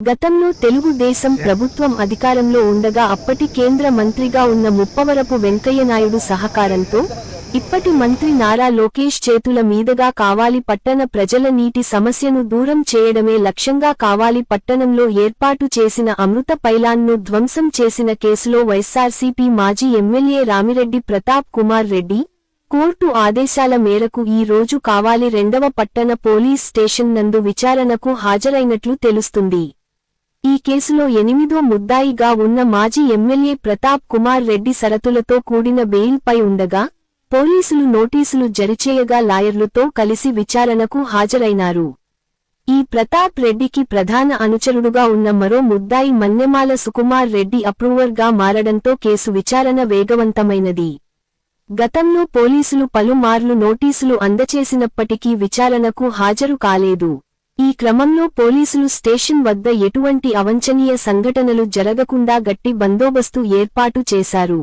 గతంలో తెలుగుదేశం ప్రభుత్వం అధికారంలో ఉండగా అప్పటి కేంద్ర మంత్రిగా ఉన్న ముప్పవరపు వెంకయ్యనాయుడు సహకారంతో ఇప్పటి మంత్రి నారా లోకేష్ చేతుల మీదుగా కావాలి పట్టణ ప్రజల నీటి సమస్యను దూరం చేయడమే లక్ష్యంగా కావాలి పట్టణంలో ఏర్పాటు చేసిన అమృత పైలాన్ను ధ్వంసం చేసిన కేసులో వైఎస్సార్సీపీ మాజీ ఎమ్మెల్యే రామిరెడ్డి ప్రతాప్ కుమార్ రెడ్డి కోర్టు ఆదేశాల మేరకు ఈ రోజు కావాలి 2వ పట్టణ పోలీస్ స్టేషన్ నందు విచారణకు హాజరైనట్లు తెలుస్తుంది. ఈ కేసులో 8వ ముద్దాయిగా ఉన్న మాజీ ఎమ్మెల్యే ప్రతాప్ కుమార్ రెడ్డి షరతులతో కూడిన బెయిల్ పై ఉండగా పోలీసులు నోటీసులు జరిచేయగా లాయర్లతో కలిసి విచారణకు హాజరైనారు. ఈ ప్రతాప్ రెడ్డికి ప్రధాన అనుచరుడుగా ఉన్న మరో ముద్దాయి మన్నెమాల సుకుమార్ రెడ్డి అప్రూవర్గా మారడంతో కేసు విచారణ వేగవంతమైనది. గతంలో పోలీసులు పలుమార్లు నోటీసులు అందచేసినప్పటికీ విచారణకు హాజరు కాలేదు. ఈ క్రమంలో పోలీసులు స్టేషన్ వద్ద ఎటువంటి అవాంఛనీయ సంఘటనలు జరగకుండా గట్టి బందోబస్తు ఏర్పాటు చేశారు.